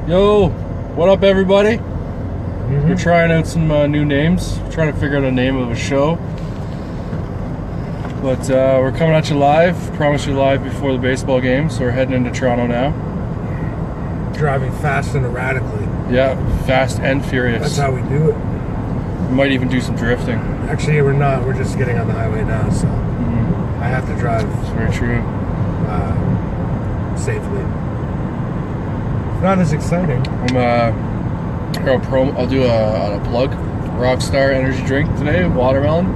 Yo, what up, everybody? We're trying out some new names. We're trying to figure out a name of a show. But we're coming at you live. Promise you live before the baseball game. So we're heading into Toronto now. Driving fast and erratically. Yeah, fast and furious. That's how we do it. We might even do some drifting. Actually, we're not. We're just getting on the highway now, so I have to drive. It's very true. Safely. It's not as exciting. I'll do a plug. Rockstar energy drink today, watermelon.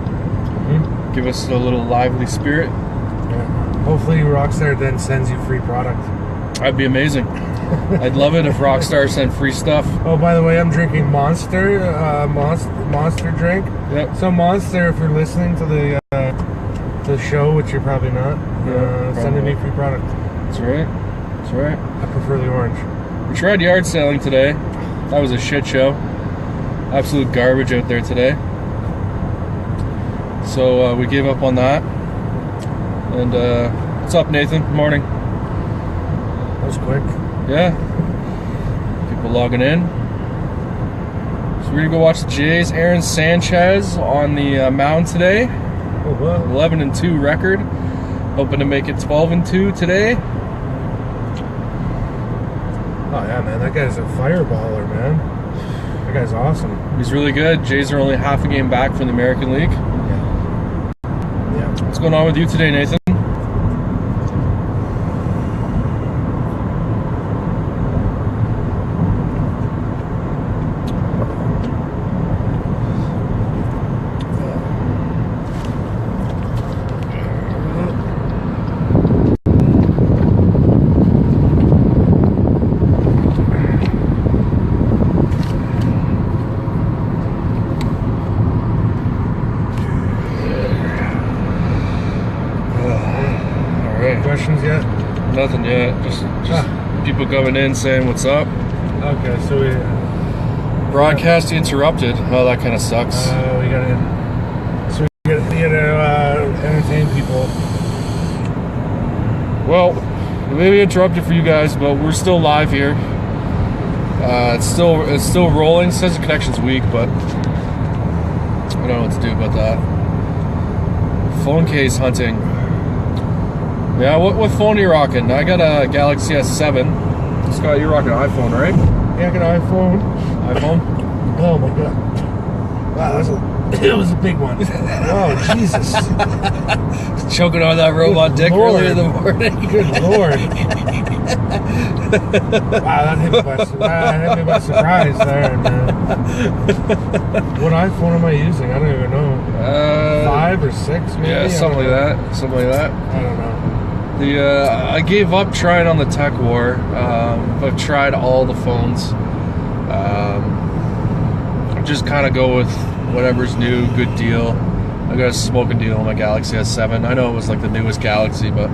Give us a little lively spirit. Yeah. Hopefully Rockstar then sends you free product. That'd be amazing. I'd love it if Rockstar sent free stuff. Oh, by the way, I'm drinking Monster drink. Yep. So Monster, if you're listening to the show, which you're probably not, sending me free product. That's right. That's right. I prefer the orange. We tried yard selling today. That was a shit show. Absolute garbage out there today. So we gave up on that. And what's up, Nathan? Good morning. That was quick. Yeah. People logging in. So we're gonna go watch the Jays. Aaron Sanchez on the mound today. Oh, wow. 11-2 record. Hoping to make it 12-2 today. Oh yeah, man, that guy's a fireballer, man. That guy's awesome. He's really good. Jays are only half a game back from the American League. Yeah. What's going on with you today, Nathan? Questions yet? Nothing yet. Just people coming in saying what's up. Okay, so we Broadcast interrupted. Oh, that kind of sucks. we gotta entertain people. Well, maybe interrupted for you guys, but we're still live here. It's still rolling. It says the connection's weak, but I don't know what to do about that. Phone case hunting. Yeah, what phone are you rocking? I got a Galaxy S7. Scott, you're rocking an iPhone, right? Yeah, I got an iPhone. iPhone? Oh my god. Wow, that was a big one. Oh, Jesus. Choking on that robot dick earlier in the morning. Good Lord. Wow, that hit me by surprise there. Man. What iPhone am I using? I don't even know. 5 or 6 maybe? Yeah, something like that. Something like that. I don't know. I gave up trying on the tech war. I've tried all the phones. Just kind of go with whatever's new, good deal. I got a smoking deal on my Galaxy S7. I know it was like the newest Galaxy, but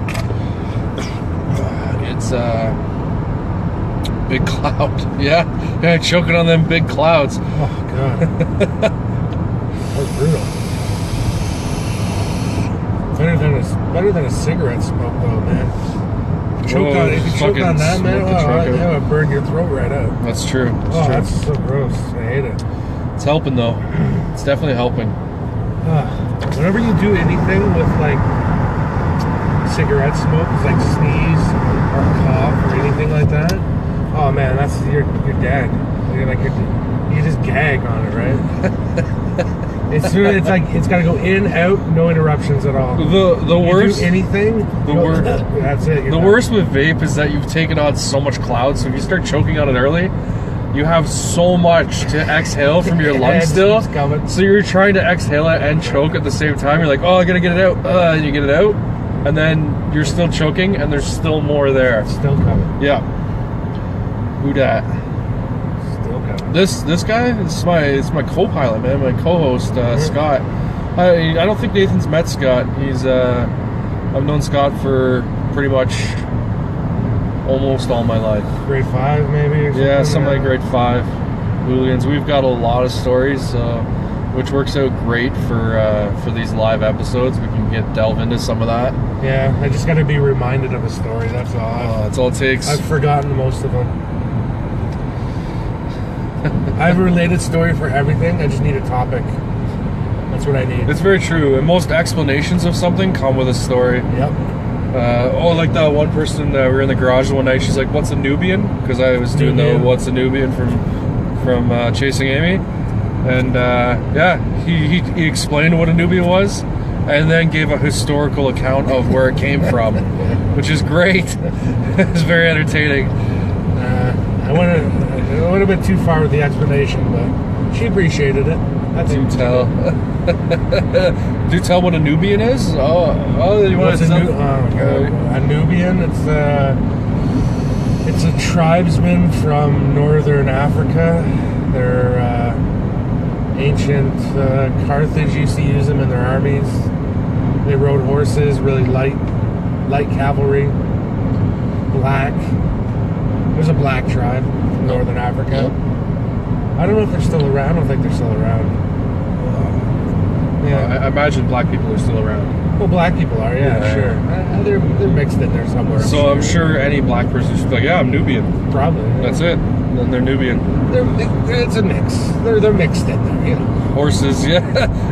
it's big cloud. Yeah, choking on them big clouds. Oh god, that was brutal. Better than a cigarette smoke, though, man. If you choke on that, man, that would burn your throat right out. That's true. That's so gross. I hate it. It's helping, though. It's definitely helping. Whenever you do anything with like cigarette smoke, it's like sneeze or cough or anything like that. Oh man, that's you're dead. You just gag on it, right? It's like it's got to go in, out, no interruptions at all. The worst. Do anything. That's it. The worst with vape is that you've taken on so much cloud. So if you start choking on it early, you have so much to exhale from your lungs still. So you're trying to exhale it and choke at the same time. You're like, oh, I gotta get it out. And you get it out, and then you're still choking, and there's still more there. It's still coming. Yeah. Who dat? Still coming. This guy is my co-pilot, man. My co-host, Scott. I don't think Nathan's met Scott. He's I've known Scott for pretty much almost all my life. Grade 5 maybe? Or yeah, something like grade 5. Hooligans. We've got a lot of stories, which works out great for these live episodes. We can delve into some of that. Yeah, I just got to be reminded of a story. That's all. That's all it takes. I've forgotten most of them. I have a related story for everything. I just need a topic. That's what I need. It's very true. And most explanations of something come with a story. Yep. Like that one person that we were in the garage one night. She's like, "What's a Nubian?" Because I was doing the "What's a Nubian" from Chasing Amy, and he explained what a Nubian was, and then gave a historical account of where it came from, which is great. It's very entertaining. I went a bit too far with the explanation, but she appreciated it. Do tell. Do tell what a Nubian is? Oh, you want to tell? A Nubian? It's a tribesman from northern Africa. They're ancient Carthage used to use them in their armies. They rode horses, really light cavalry. Black. There's a black tribe in northern Africa. I don't know if they're still around. I don't think they're still around. I imagine black people are still around. Well, black people are, sure. They're mixed in there somewhere. So I'm sure any black person should be like, "Yeah, I'm Nubian." Probably. Yeah. That's it. Then they're Nubian. It's a mix. They're mixed in there, you know. Horses, yeah.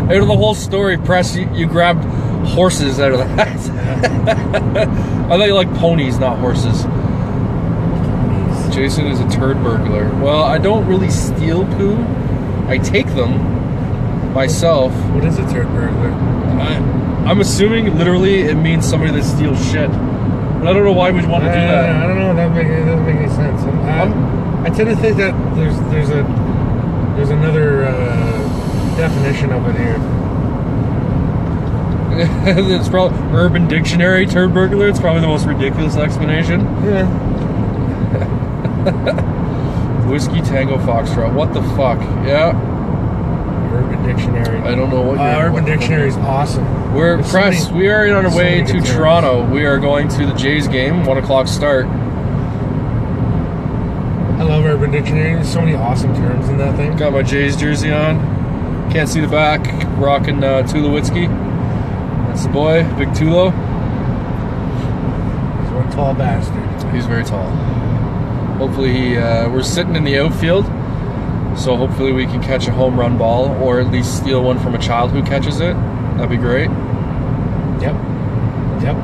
Out of the whole story, Press, you grabbed horses out of that. I thought you like ponies, not horses. Jason is a turd burglar. Well, I don't really steal poo. I take them myself. What is a turd burglar? I'm assuming literally it means somebody that steals shit. But I don't know why we'd want to do that. I don't know. That doesn't make any sense. I tend to think that there's another definition of it here. It's probably Urban Dictionary turd burglar. It's probably the most ridiculous explanation. Yeah. Whiskey Tango Foxtrot. What the fuck? Yeah. Urban Dictionary. I don't know what. Urban Dictionary is awesome. We're Press. We are on our way to Toronto. We are going to the Jays game. 1:00 start. I love Urban Dictionary. There's so many awesome terms in that thing. Got my Jays jersey on. Can't see the back. Rocking Tulowitzki. That's the boy, Big Tulo. He's one tall bastard. He's very tall. Hopefully we're sitting in the outfield, so hopefully we can catch a home run ball, or at least steal one from a child who catches it. That'd be great. Yep.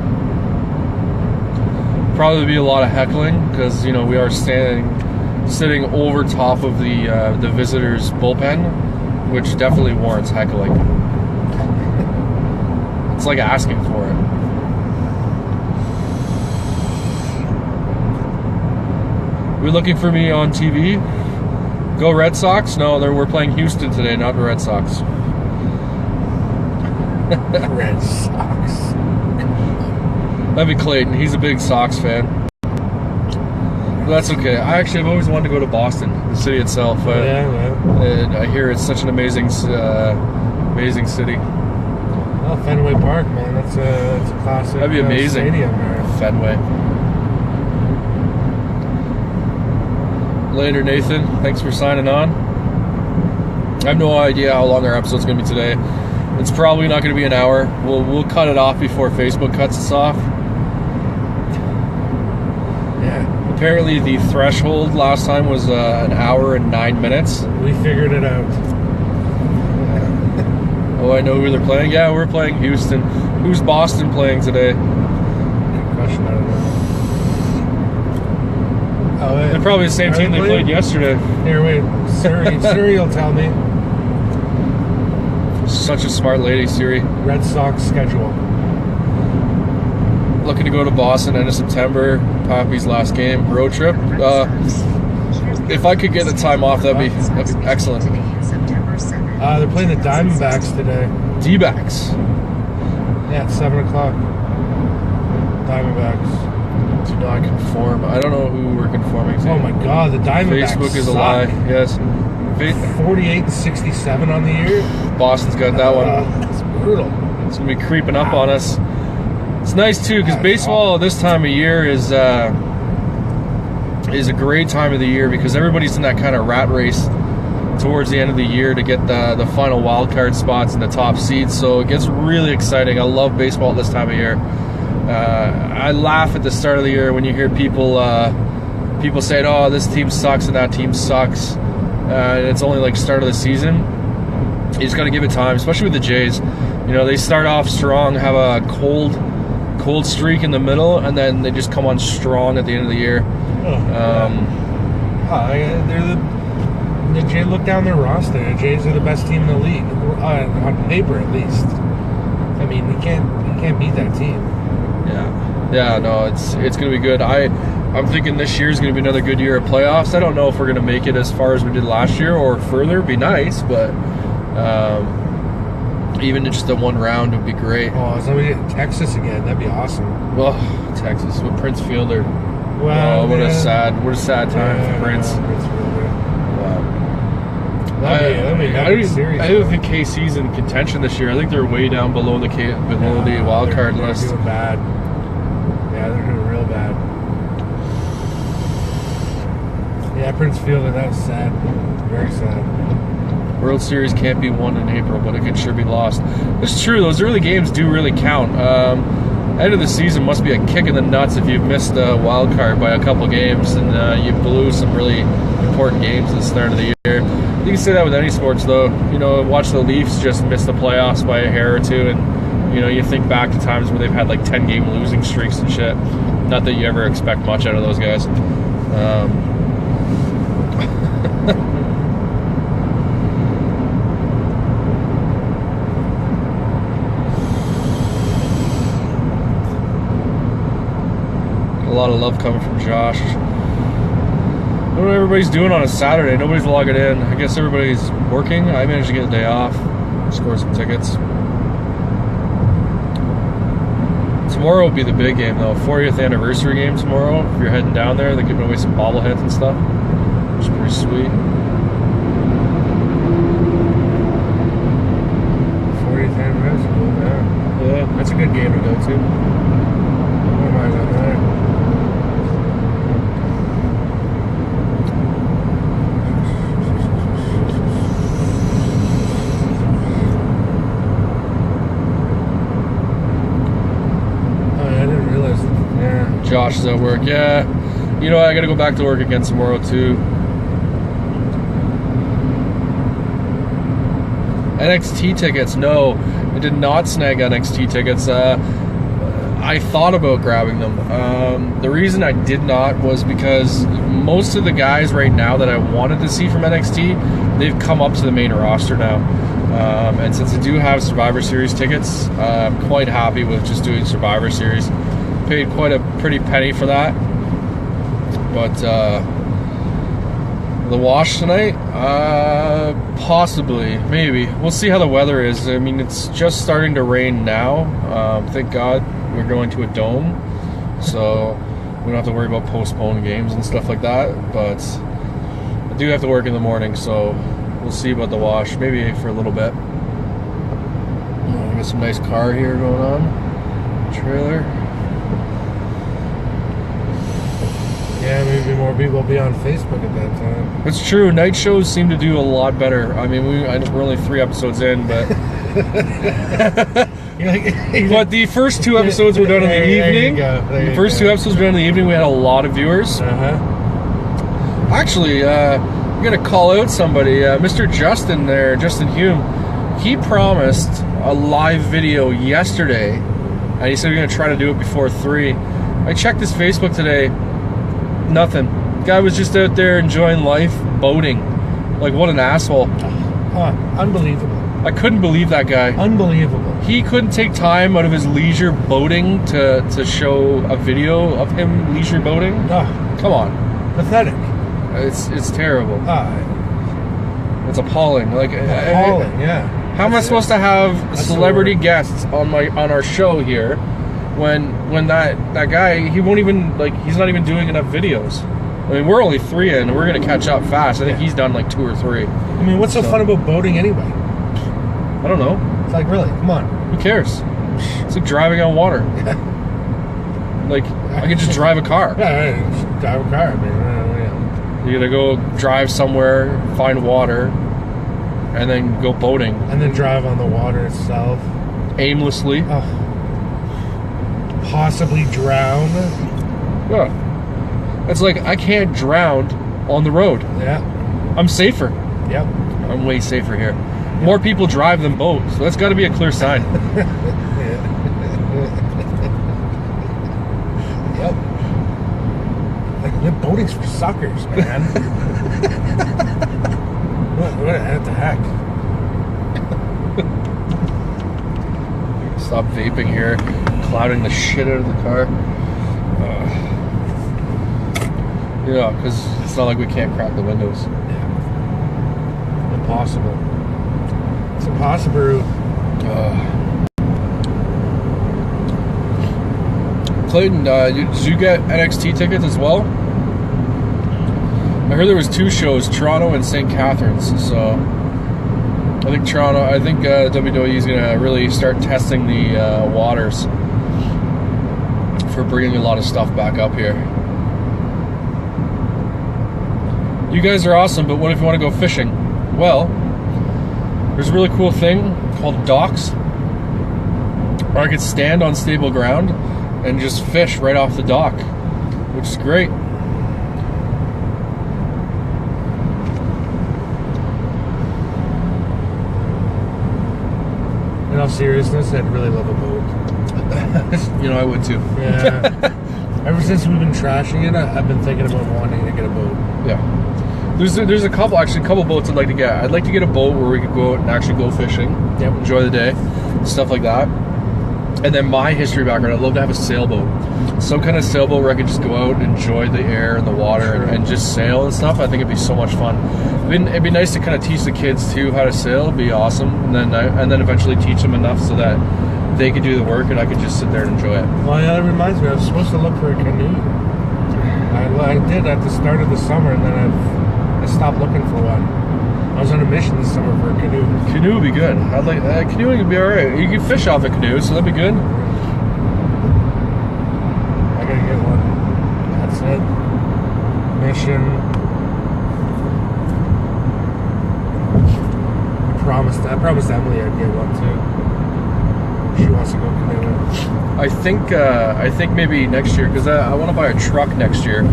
Probably be a lot of heckling because we are sitting over top of the visitors' bullpen, which definitely warrants heckling. It's like asking for it. You're looking for me on TV? Go Red Sox? No, we're playing Houston today, not the Red Sox. Red Sox. That'd be Clayton. He's a big Sox fan. But that's okay. I've always wanted to go to Boston, the city itself. And I hear it's such an amazing city. Well, Fenway Park, man. That's a classic. That'd be amazing. Stadium there. Fenway. Later, Nathan. Thanks for signing on. I have no idea how long our episode's going to be today. It's probably not going to be an hour. We'll cut it off before Facebook cuts us off. Yeah. Apparently, the threshold last time was an hour and 9 minutes. We figured it out. Oh, I know who they're playing. Yeah, we're playing Houston. Who's Boston playing today? Good question. I don't know. They're probably the same team they played yesterday. Here, wait. Siri will tell me. Such a smart lady, Siri. Red Sox schedule. Looking to go to Boston end of September. Pappy's last game. Road trip. If I could get the time off, that'd be excellent. They're playing the Diamondbacks today. D-backs. Yeah, it's 7 o'clock. Diamondbacks. Do not conform. I don't know who we're conforming to. Oh my god, the Diamondbacks Facebook is suck. a lie. Yes. 48-67 on the year. Boston's got that one. It's brutal. It's going to be creeping up on us. It's nice too because baseball this time of year is a great time of the year because everybody's in that kind of rat race towards the end of the year to get the final wild card spots and the top seeds. So it gets really exciting. I love baseball this time of year. I laugh at the start of the year when you hear people saying, "Oh, this team sucks and that team sucks." and it's only like start of the season. You just got to give it time, especially with the Jays. You know, they start off strong, have a cold streak in the middle, and then they just come on strong at the end of the year. The Jays, look down their roster. The Jays are the best team in the league, on paper at least. I mean, you can't beat that team. Yeah, no, it's going to be good. I'm thinking this year is going to be another good year of playoffs. I don't know if we're going to make it as far as we did last year or further. It'd be nice, but even just the one round would be great. Oh, somebody get Texas again. That'd be awesome. Well, Texas with Prince Fielder. Well, what a sad time for Prince. Prince Fielder. Wow. I don't think KC's in contention this year. I think they're way down below the wild card list. They're doing bad. Yeah, they're doing real bad. Yeah, Prince Fielder, that was sad. Very sad. World Series can't be won in April, but it can sure be lost. It's true. Those early games do really count. End of the season must be a kick in the nuts if you've missed a wild card by a couple games and you blew some really important games at the start of the year. You can say that with any sports, though. You know, watch the Leafs just miss the playoffs by a hair or two, and you know, you think back to times where they've had like 10-game losing streaks and shit. Not that you ever expect much out of those guys. A lot of love coming from Josh. I don't know what everybody's doing on a Saturday. Nobody's logging in. I guess everybody's working. I managed to get a day off. Score some tickets. Tomorrow will be the big game, though. 40th anniversary game tomorrow. If you're heading down there, they're giving away some bobbleheads and stuff, which is pretty sweet. 40th anniversary, Yeah, that's a good game to go to. What am I on there? Josh is at work. Yeah. You know, I got to go back to work again tomorrow, too. NXT tickets. No, I did not snag NXT tickets. I thought about grabbing them. The reason I did not was because most of the guys right now that I wanted to see from NXT, they've come up to the main roster now. And since I do have Survivor Series tickets, I'm quite happy with just doing Survivor Series. Paid quite a pretty penny for that, but the wash tonight, possibly, maybe. We'll see how the weather is. I mean, it's just starting to rain now. Thank God we're going to a dome, so we don't have to worry about postponed games and stuff like that. But I do have to work in the morning, so we'll see about the wash. Maybe for a little bit. Got some nice car here going on. Trailer. Yeah, maybe more people will be on Facebook at that time. It's true. Night shows seem to do a lot better. I mean, we're only 3 episodes in, but but the first 2 episodes were done in the evening. The first 2 episodes were done in the evening. We had a lot of viewers. Actually, I'm gonna call out somebody, Mr. Justin there, Justin Hume. He promised a live video yesterday, and he said we're gonna try to do it before 3. I checked his Facebook today. Nothing. Guy was just out there enjoying life, boating. Like, what an asshole. Unbelievable. I couldn't believe that guy. Unbelievable. He couldn't take time out of his leisure boating to show a video of him leisure boating. Come on. Pathetic. It's terrible. It's appalling. Like, appalling, yeah. How am I supposed to have celebrity guests on our show here when that guy, he won't even, like, he's not even doing enough videos? I mean, we're only 3 in, and we're going to catch up fast. I think he's done like 2 or 3. I mean, what's so fun about boating anyway? I don't know. It's like, really, come on. Who cares? It's like driving on water. Like, I could just drive a car. Yeah, just drive a car. I mean, you gotta go drive somewhere, find water, and then go boating. And then drive on the water itself. Aimlessly. Possibly drown. Yeah. It's like, I can't drown on the road. Yeah. I'm safer. Yep. I'm way safer here. More people drive than boat, so that's got to be a clear sign. Yep. Like, boating's for suckers, man. What the heck? Stop vaping here, clouding the shit out of the car. You know, because it's not like we can't crack the windows. Yeah. Impossible. It's impossible. Clayton, did you get NXT tickets as well? I heard there was 2 shows, Toronto and St. Catharines. So I think WWE is gonna really start testing the waters for bringing a lot of stuff back up here. You guys are awesome, but what if you want to go fishing? Well, there's a really cool thing called docks, where I could stand on stable ground and just fish right off the dock, which is great. In all seriousness, I'd really love a boat. You know, I would too. Yeah. Ever since we've been trashing it, I've been thinking about wanting to get a boat. Yeah. There's a couple boats I'd like to get. I'd like to get a boat where we could go out and actually go fishing. Yep. Enjoy the day, stuff like that. And then my history background, I'd love to have a sailboat. Some kind of sailboat where I could just go out and enjoy the air and the water and just sail and stuff. I think it'd be so much fun. It'd be nice to kind of teach the kids too how to sail. It'd be awesome. And then eventually teach them enough so that they could do the work and I could just sit there and enjoy it. Well, yeah, that reminds me, I was supposed to look for a canoe. I did at the start of the summer, and then I stopped looking for one. I was on a mission this summer for a canoe. Canoe would be good. I'd like canoeing would be all right. You can fish off a canoe, so that'd be good. I gotta get one. That's it. Mission. I promised Emily I'd get one too. She wants to go canoeing. I think maybe next year, because I want to buy a truck next year.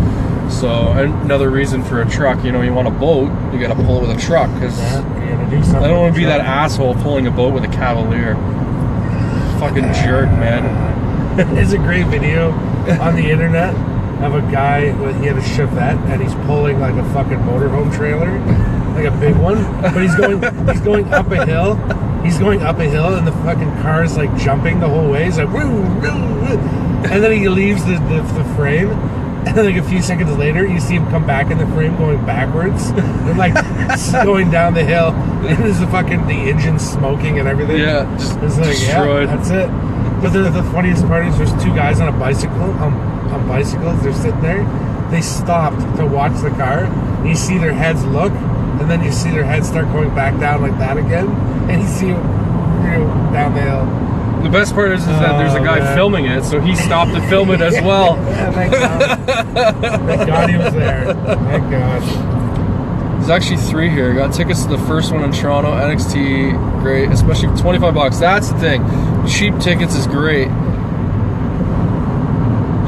So another reason for a truck, you know, you want a boat, you got to pull it with a truck. Because I don't want to be that asshole pulling a boat with a Cavalier. Fucking jerk, man. There's a great video on the internet of a guy he had a Chevette and he's pulling like a fucking motorhome trailer, like a big one, but he's going up a hill. He's going up a hill and the fucking car is like jumping the whole way. He's like, woo, woo, woo. And then he leaves the frame. And then like a few seconds later, you see him come back in the frame going backwards and like going down the hill. And there's the engine smoking and everything. Yeah, just it's like, destroyed. Yeah, that's it. But the funniest part is there's 2 guys on a bicycle, on bicycles. They're sitting there. They stopped to watch the car. And you see their heads look, and then you see their heads start going back down like that again. And you see them down the hill. The best part is that there's a guy filming it, so he stopped to film it as well. Yeah, thank God. Thank God he was there. Thank God. There's actually 3 here. Got tickets to the first one in Toronto, NXT, great, especially for $25. That's the thing. Cheap tickets is great.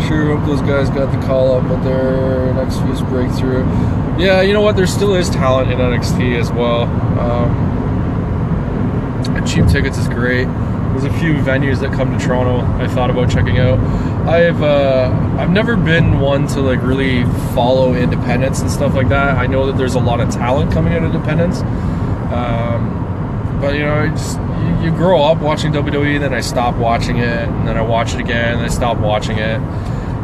Sure hope those guys got the call up, but their next few breakthrough. Yeah, you know what? There still is talent in NXT as well. Cheap tickets is great. There's a few venues that come to Toronto I thought about checking out. I've never been one to like really follow independents and stuff like that. I know that there's a lot of talent coming out of independents, but you know, you grow up watching WWE, then I stop watching it, and then I watch it again, and I stop watching it.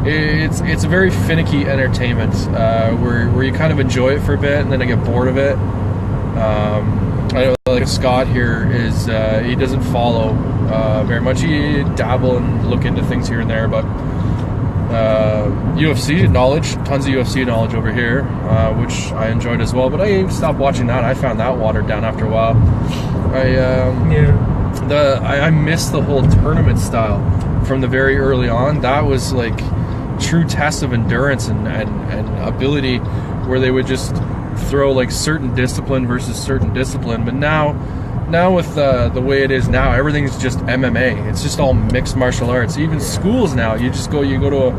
It's a very finicky entertainment where you kind of enjoy it for a bit, and then I get bored of it. I know, like Scott here is he doesn't follow very much. He dabble and look into things here and there, but UFC knowledge, tons of UFC knowledge over here, which I enjoyed as well. But I stopped watching that. I found that watered down after a while. I missed the whole tournament style from the very early on. That was like true test of endurance and ability, where they would just throw like certain discipline versus certain discipline. But now with the way it is now, everything's just MMA. It's just all mixed martial arts. Even schools now, you go to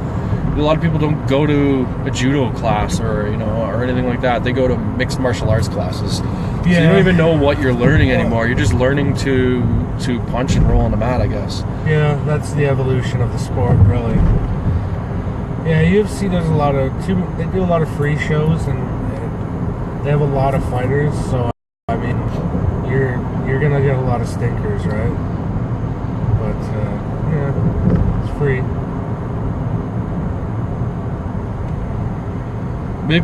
a lot of people don't go to a judo class or an anything like that. They go to mixed martial arts classes. So you Yeah. don't even know what you're learning anymore. You're just learning to punch and roll on the mat, I guess. Yeah, that's the evolution of the sport, really. Yeah, UFC does a lot of they do a lot of free shows, and they have a lot of fighters. So I mean, you're gonna get a lot of stinkers, right? But yeah, it's free.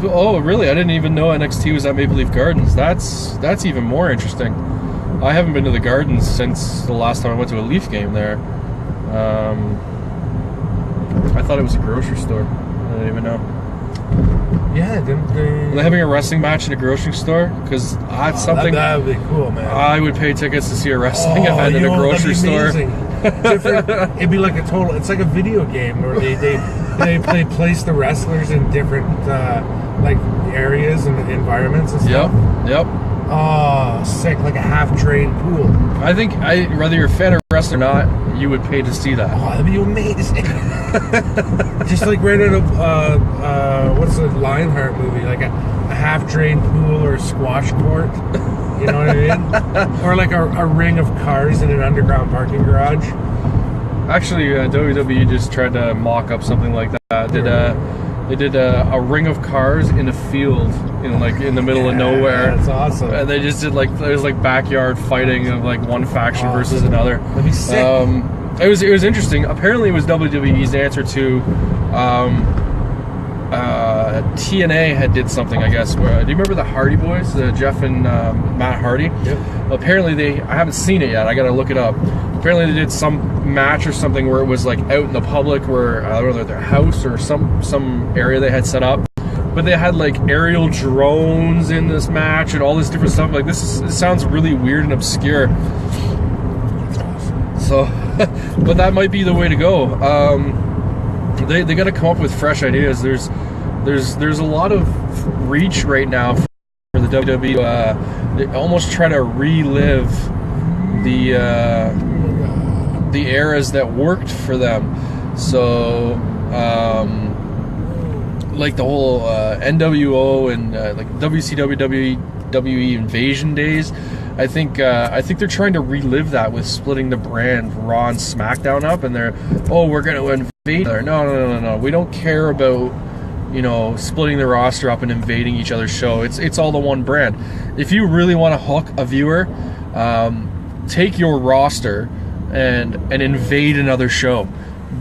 Oh, really? I didn't even know NXT was at Maple Leaf Gardens. That's even more interesting. I haven't been to the Gardens since the last time I went to a Leaf game there. I thought it was a grocery store. I didn't even know. Yeah, didn't they? Are they having a wrestling match in a grocery store? Because that's something that would be cool, man. I would pay tickets to see a wrestling event in a grocery store. It'd be like a total. It's like a video game where they place the wrestlers in different like areas and environments and stuff. Yep. Oh, sick! Like a half-trained pool. I think whether you're a fan of wrestling or not, you would pay to see that. Oh, that'd be amazing. Just like right out of what's the Lionheart movie? Like a half-drained pool or a squash court. You know what I mean? Or like a ring of cars in an underground parking garage. Actually, WWE just tried to mock up something like that. They did a ring of cars in a field in the middle of nowhere. That's awesome. And they just did it was like backyard fighting of like one faction versus another. That'd be sick. It was interesting. Apparently, it was WWE's answer to TNA had did something, I guess. Where, do you remember the Hardy Boys, Jeff and Matt Hardy? Yep. Apparently, I haven't seen it yet. I got to look it up. Apparently, they did some match or something where it was like out in the public, where I don't know, their house or some area they had set up. But they had like aerial drones in this match and all this different stuff. Like it sounds really weird and obscure. So, but that might be the way to go. They got to come up with fresh ideas. There's a lot of reach right now for the WWE. They almost try to relive the eras that worked for them. So, like the whole NWO and like WCW, WWE Invasion days. I think they're trying to relive that with splitting the brand Raw and SmackDown up, and we're going to invade. No. We don't care about splitting the roster up and invading each other's show. It's all the one brand. If you really want to hook a viewer, take your roster and invade another show.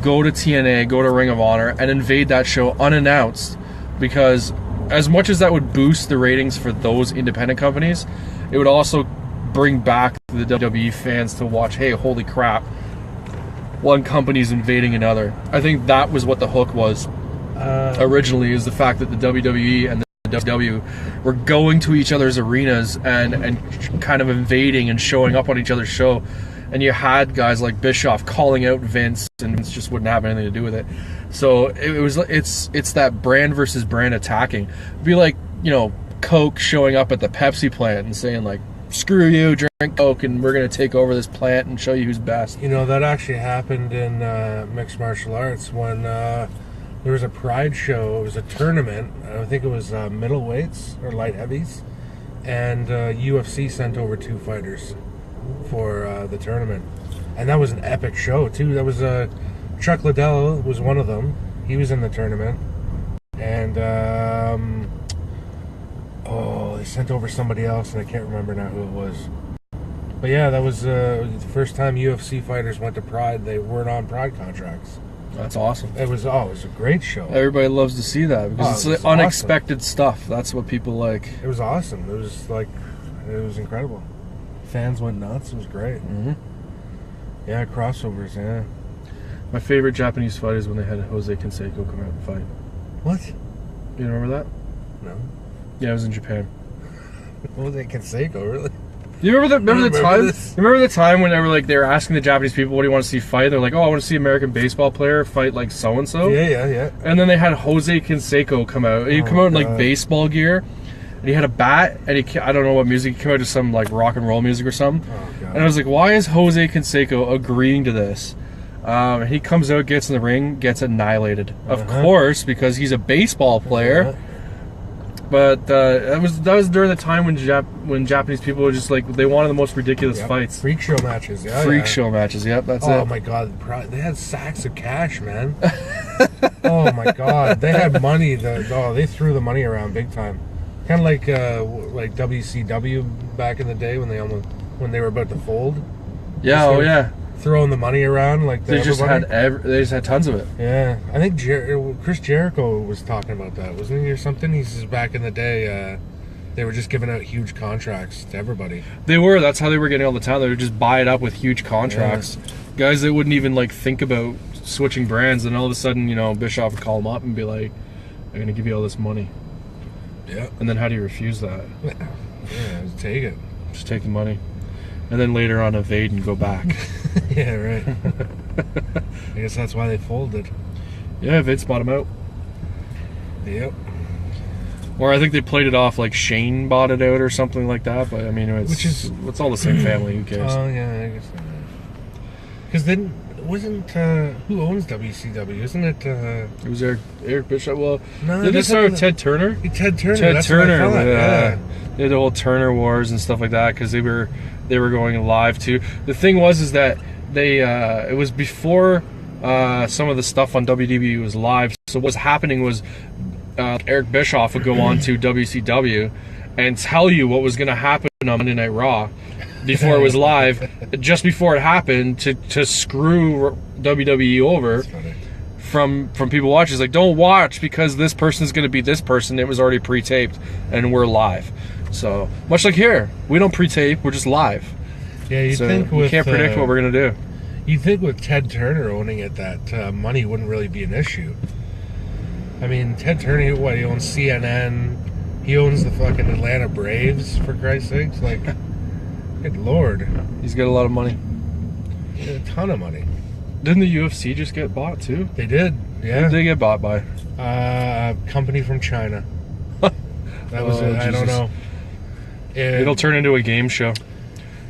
Go to TNA, go to Ring of Honor, and invade that show unannounced, because as much as that would boost the ratings for those independent companies, it would also bring back the WWE fans to watch, hey, holy crap, one company's invading another. I think that was what the hook was originally, is the fact that the WWE and the WWE were going to each other's arenas and kind of invading and showing up on each other's show. And you had guys like Bischoff calling out Vince, and Vince just wouldn't have anything to do with it. So it's that brand versus brand attacking. It'd be like, Coke showing up at the Pepsi plant and saying like, screw you, drink Coke, and we're going to take over this plant and show you who's best. That actually happened in mixed martial arts when there was a Pride show. It was a tournament. I think it was middleweights or light heavies, and UFC sent over 2 fighters for the tournament, and that was an epic show too. That was Chuck Liddell was one of them. He was in the tournament, and they sent over somebody else, and I can't remember now who it was. But yeah, that was the first time UFC fighters went to Pride. They weren't on Pride contracts. That's awesome. It was a great show. Everybody loves to see that, because it's unexpected stuff. That's what people like. It was awesome. It was incredible. Fans went nuts. It was great. Mm-hmm. Yeah, crossovers. Yeah. My favorite Japanese fight is when they had Jose Canseco come out and fight. What? You remember that? No. Yeah, it was in Japan. Jose Canseco, really? You remember the time? This? You remember the time when they were asking the Japanese people, what do you want to see fight? They're like, I want to see an American baseball player fight like so and so. Yeah. And then they had Jose Canseco come out. He'd come out in like baseball gear, and he had a bat, and I don't know what music. He came out to some like rock and roll music or something. Oh, God. And I was like, why is Jose Canseco agreeing to this? He comes out, gets in the ring, gets annihilated. Of course, because he's a baseball player. But that was during the time when Japanese people were just like, they wanted the most ridiculous fights. Freak show matches. Yeah, Freak show matches. Yep, that's it. Oh my god, they had sacks of cash, man. Oh my god, they had money. They threw the money around big time. Kind of like WCW back in the day when they were about to fold. Yeah. Oh yeah. Throwing the money around like they just had tons of it. Yeah, I think Chris Jericho was talking about that, wasn't he, or something? He says back in the day, they were just giving out huge contracts to everybody. They were. That's how they were getting all the time. They would just buy it up with huge contracts. Yeah. Guys that wouldn't even like think about switching brands, and all of a sudden, Bischoff would call them up and be like, "I'm going to give you all this money." Yeah. And then how do you refuse that? Yeah, just take it. Just take the money. And then later on evade and go back. Yeah, right. I guess that's why they folded. Yeah, Vince bought him out. Yep. Or I think they played it off like Shane bought it out or something like that. But I mean, it's all the same family. Who cares? Oh yeah, I guess. Because then wasn't who owns WCW? Isn't it? It was Eric Bischoff. Well, no, did it start with Ted Turner? Ted Turner. Ted that's Turner. What I thought. Yeah. They had the whole Turner Wars and stuff like that because they were going live too. The thing was that they it was before some of the stuff on WWE was live. So what was happening was Eric Bischoff would go on to WCW and tell you what was going to happen on Monday Night Raw before it was live, just before it happened, to screw WWE over from people watching. It's like, don't watch because this person's going to be this person. It was already pre-taped and we're live. So much like here, we don't pre-tape, we're just live. Yeah, you think we can't predict what we're going to do. You think with Ted Turner owning it that money wouldn't really be an issue. I mean, Ted Turner, he owns CNN, he owns the fucking Atlanta Braves, for Christ's sakes. Like, good lord. He's got a lot of money. A ton of money. Didn't the UFC just get bought too? They did, yeah. Who did they get bought by? A company from China. That was it. I don't know. It'll turn into a game show.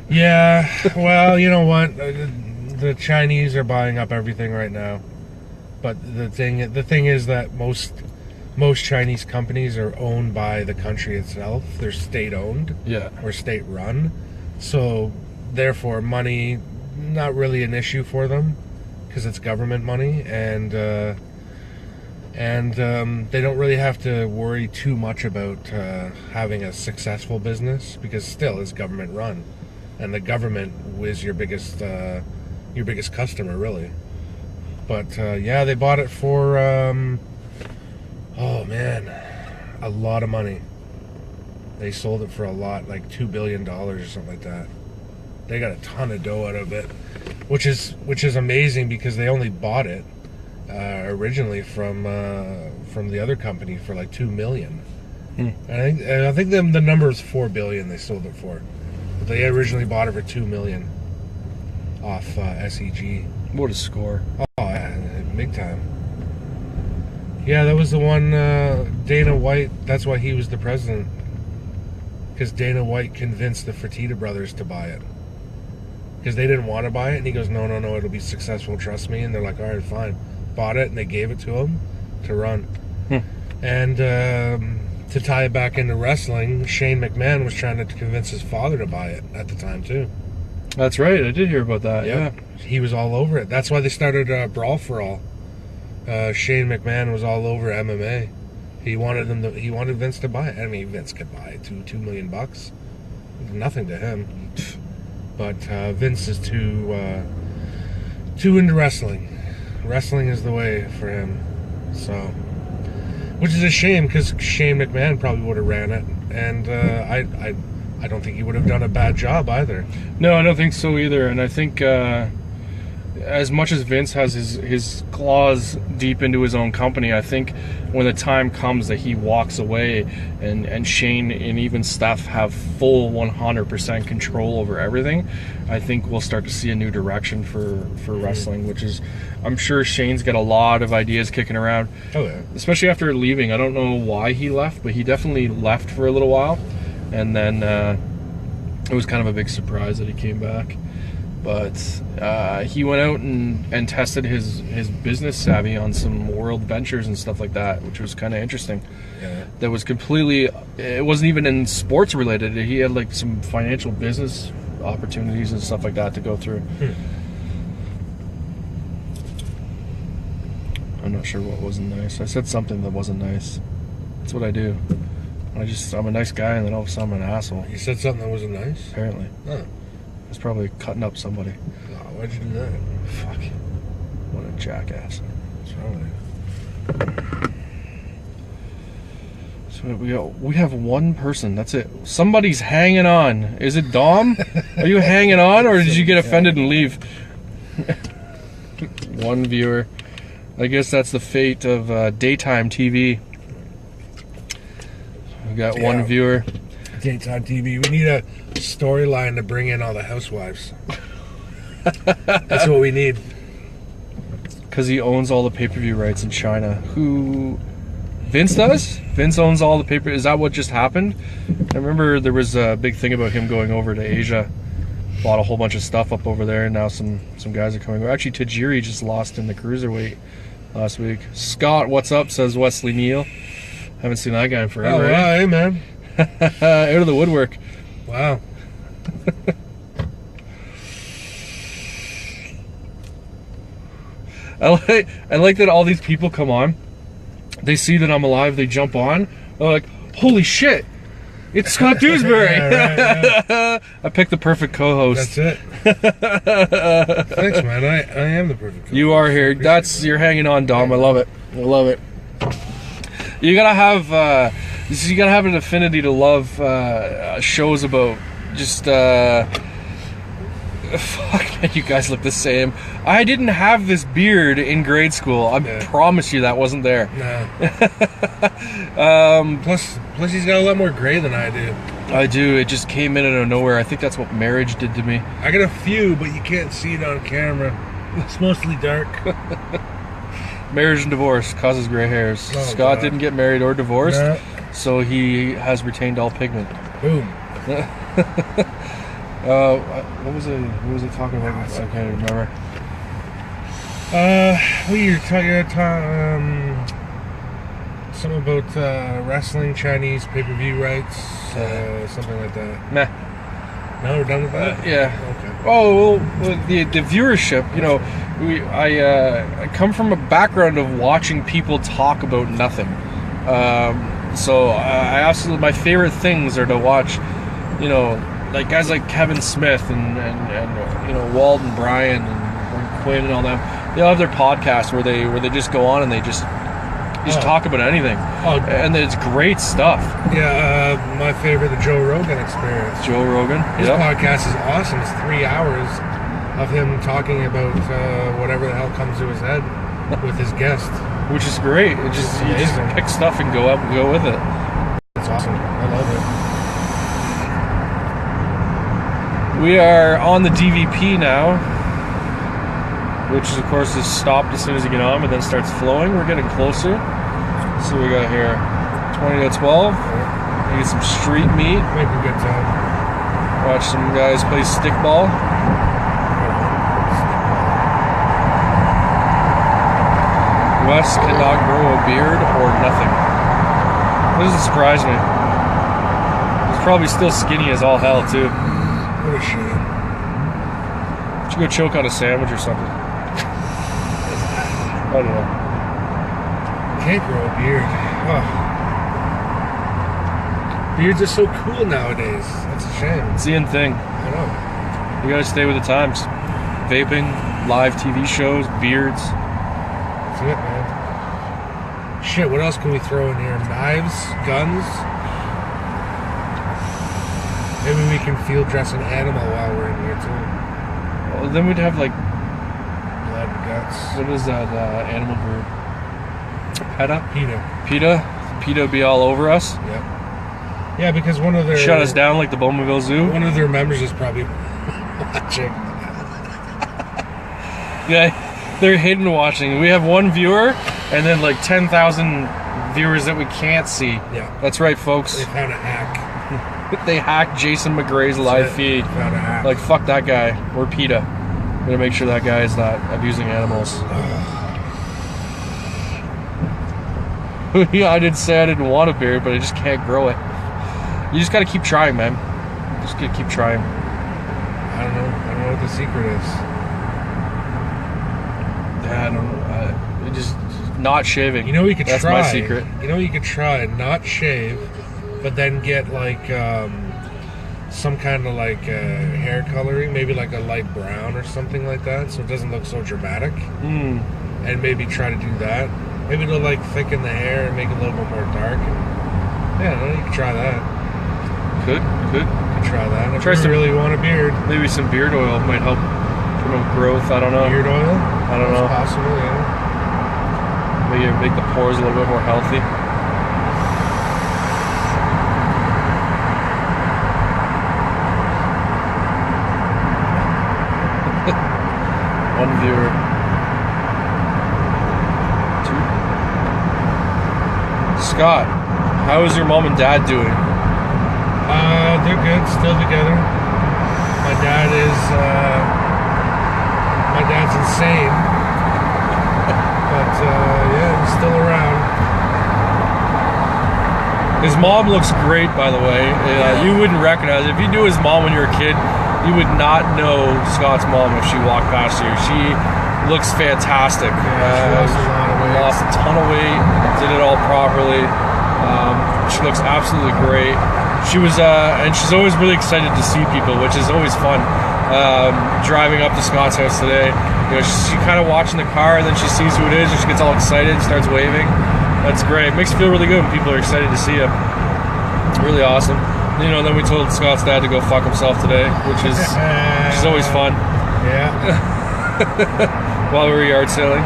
Yeah, well, you know what? The Chinese are buying up everything right now. But the thing is that most Chinese companies are owned by the country itself. They're state-owned, yeah, or state-run. So, therefore, money not really an issue for them because it's government money, and they don't really have to worry too much about having a successful business because still it's government-run, and the government is your biggest customer, really. But yeah, they bought it for oh man, a lot of money. They sold it for a lot, like $2 billion or something like that. They got a ton of dough out of it, which is amazing because they only bought it originally from the other company for like $2 million. I think the number is $4 billion they sold it for, but they originally bought it for $2 million off SEG. What a score! Oh yeah, big time. Yeah, that was the one. Dana White. That's why he was the president, because Dana White convinced the Fertitta brothers to buy it. Because they didn't want to buy it, and he goes, no, it'll be successful, trust me. And they're like, all right, fine. Bought it, and they gave it to him to run. And to tie it back into wrestling, Shane McMahon was trying to convince his father to buy it at the time, too. That's right, I did hear about that, yeah. He was all over it. That's why they started Brawl for All. Shane McMahon was all over MMA. He wanted Vince to buy it. I mean, Vince could buy it, $2 million. Nothing to him. But Vince is too into wrestling. Wrestling is the way for him. So, which is a shame because Shane McMahon probably would have ran it, and I don't think he would have done a bad job either. No, I don't think so either. And I think as much as Vince has his claws deep into his own company, I think when the time comes that he walks away and Shane and even Steph have full 100% control over everything, I think we'll start to see a new direction for wrestling, which is, I'm sure Shane's got a lot of ideas kicking around. Oh yeah. Especially after leaving. I don't know why he left, but he definitely left for a little while. And then it was kind of a big surprise that he came back. But he went out and tested his business savvy on some world ventures and stuff like that, which was kind of interesting. Yeah. That was completely, it wasn't even in sports related. He had like some financial business opportunities and stuff like that to go through. I'm not sure what wasn't nice. I said something that wasn't nice. That's what I do. I'm a nice guy, and then all of a sudden I'm an asshole. You said something that wasn't nice? Apparently. Huh. I was probably cutting up somebody. Oh, why'd you do that? Fuck. What a jackass. What's wrong with you? So we have one person. That's it. Somebody's hanging on. Is it Dom? Are you hanging on, or did you get offended and leave? One viewer. I guess that's the fate of daytime TV. We got one viewer. Daytime TV. We need a storyline to bring in all the housewives. That's what we need. Because he owns all the pay-per-view rights in China. Who? Vince does? Vince owns all the pay-per-view. Is that what just happened? I remember there was a big thing about him going over to Asia. Bought a whole bunch of stuff up over there, and now some guys are coming. Actually, Tajiri just lost in the cruiserweight last week. Scott, what's up? Says Wesley Neal. Haven't seen that guy in forever. Oh, wow, hey, man. Out of the woodwork. Wow. I like that all these people come on. They see that I'm alive. They jump on. They're like, "Holy shit, it's Scott Dewsbury!" Yeah, right. I picked the perfect co-host. That's it. Thanks, man. I am the perfect co-host. You are here. You're hanging on, Dom. I love it. I love it. You gotta have an affinity to love shows about just fuck, man, you guys look the same. I didn't have this beard in grade school. I promise you that wasn't there. Nah. Plus he's got a lot more gray than I do. I do. It just came in out of nowhere. I think that's what marriage did to me. I got a few, but you can't see it on camera. It's mostly dark. Marriage and divorce causes gray hairs. Oh, Scott God. didn't get married or divorced, Nah. so he has retained all pigment. Boom. What was I talking about? I can't remember. We were talking something about wrestling, Chinese pay-per-view rights, something like that. Meh. No, we're done with that? Yeah. Okay. Oh, well, the viewership, you know, I come from a background of watching people talk about nothing. So I absolutely, my favorite things are to watch, you know, like guys like Kevin Smith and you know, Walden Bryan and Quinn and all them. They all have their podcasts where they just go on and they just talk about anything. Oh. And it's great stuff. Yeah, my favorite, the Joe Rogan Experience. Joe Rogan. His podcast is awesome. It's 3 hours of him talking about whatever the hell comes to his head with his guest. Which is great. You just pick stuff and go with it. It's awesome. I love it. We are on the DVP now, which of course is stopped as soon as you get on, but then starts flowing. We're getting closer. So we got here 20 to 12. We get some street meat. Make a good time. Watch some guys play stickball. Wes cannot grow a beard or nothing. That doesn't surprise me. He's probably still skinny as all hell too. What a shame. Should go choke on a sandwich or something. I don't know. Can't grow a beard. Oh. Beards are so cool nowadays. That's a shame. It's the in thing. I know. You gotta stay with the times. Vaping, live TV shows, beards. That's it, man. Shit, what else can we throw in here? Knives? Guns? Maybe we can field dress an animal while we're in here, too. Well, then we'd have like, Blood and guts. what is that animal group? PETA? PETA. PETA be all over us. Yep. Yeah, because one of their... Shut us down like the Bowmanville Zoo. One of their members is probably watching. Yeah, they're hidden watching. We have one viewer and then like 10,000 viewers that we can't see. Yeah. That's right, folks. They found a hack. They hacked Jason McGray's live feed. Found a hack. Like, fuck that guy. We're PETA. gonna make sure that guy is not abusing animals. Yeah, I didn't say I didn't want a beard, but I just can't grow it. You just gotta keep trying, man. Just gotta keep trying. I don't know what the secret is. Yeah, I don't know. Just not shaving. You know you could That's try. my secret. You know you could try not shave, but then get like some kind of like hair coloring, maybe like a light brown or something like that, so it doesn't look so dramatic. And maybe try to do that. Maybe it'll like thicken the hair and make it a little bit more dark. And, yeah, no, you could try that. Could Try that. If Try you some- really want a beard. maybe some beard oil might help promote growth. I don't know. Beard oil? I don't know. It's possible, yeah. Maybe make the pores a little bit more healthy. One viewer. Two. Scott, how is your mom and dad doing? They're good, still together. My dad's insane. But, yeah, he's still around. His mom looks great, by the way. You wouldn't recognize it. If you knew his mom when you were a kid, you would not know Scott's mom if she walked past you. She looks fantastic. She lost a lot of weight. Lost a ton of weight. Did it all properly. She looks absolutely great. She was, and she's always really excited to see people, which is always fun. Driving up to Scott's house today, she kind of watching the car, and then she sees who it is, and she gets all excited and starts waving. That's great. It makes you feel really good when people are excited to see you. It's really awesome. Then we told Scott's dad to go fuck himself today, which is always fun. Yeah. While we were yard sailing,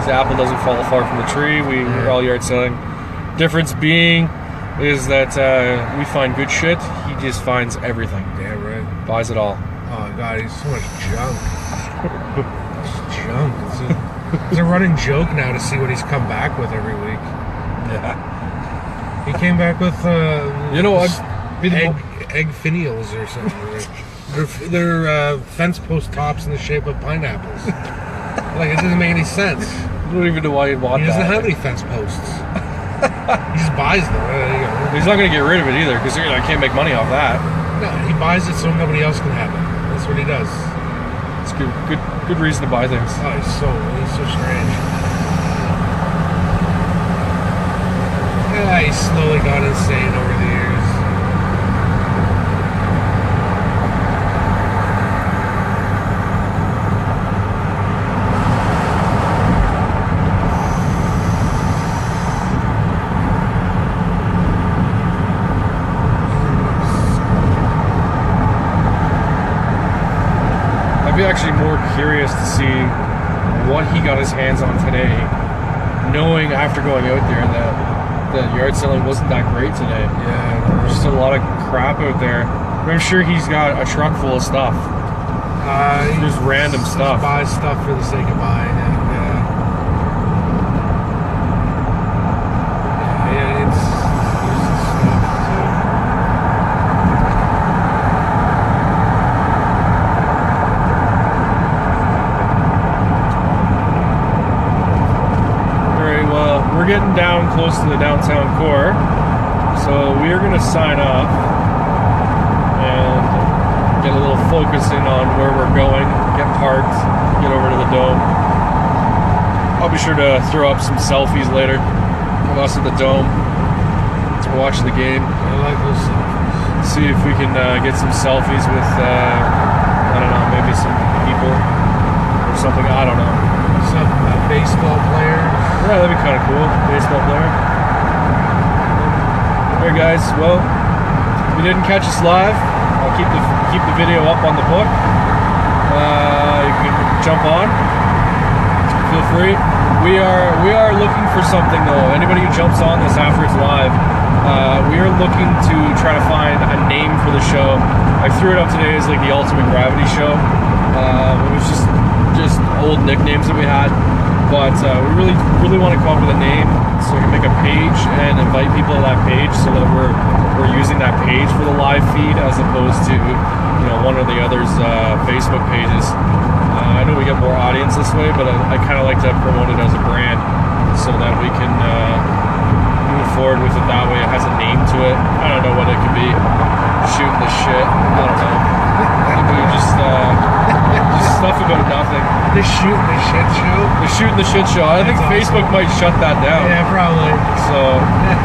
the apple doesn't fall far from the tree. We were all yard sailing. Difference being is that we find good shit. He just finds everything. Damn right. Buys it all. Oh god, he's so much junk. It's junk. It's a running joke now to see what he's come back with every week. Yeah. He came back with egg finials or something. They're fence post tops in the shape of pineapples. Like, it doesn't make any sense. I don't even know why you'd want He doesn't that. have any fence posts. He just buys them. There you go. He's not going to get rid of it either, because I can't make money off that. No, he buys it so nobody else can have it. That's what he does. It's good reason to buy things. Oh, he's so strange. Yeah, he's slowly gone insane over the years. I'd be actually more curious to see what he got his hands on today, knowing after going out there that the yard selling wasn't that great today. Yeah, There's just a lot of crap out there. But I'm sure he's got a truck full of stuff. Just random stuff. Just buy stuff for the sake of buying it. Yeah, it's useless stuff too. Alright, well, we're getting down close to the downtown core, so we are going to sign off and get a little focusing on where we're going, get parked, get over to the Dome. I'll be sure to throw up some selfies later of us at the Dome as we're watching the game. I like those selfies. See if we can get some selfies with, I don't know, maybe some people or something, I don't know. Some baseball players. Yeah, that'd be kind of cool. Baseball player. Alright guys, well, if you didn't catch us live, I'll keep the video up on the book. You can jump on. Feel free. We are looking for something though. Anybody who jumps on this after it's live, we are looking to try to find a name for the show. I threw it up today as like the Ultimate Gravity Show. It was just old nicknames that we had. But we really want to come up with a name so we can make a page and invite people to that page so that we're using that page page for the live feed as opposed to, you know, one of the other's Facebook pages. I know we get more audience this way, but I kind of like to promote it as a brand so that we can move forward with it that way. It has a name to it. I don't know what it could be. Shooting the shit. I don't know. Maybe just stuff about nothing. The shooting the shit show. The shooting the shit show. I think That's Facebook might shut that down. Yeah, probably. So,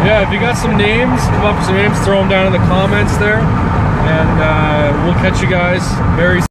yeah, if you got some names, come up with some names, throw them down in the comments there. And we'll catch you guys very soon.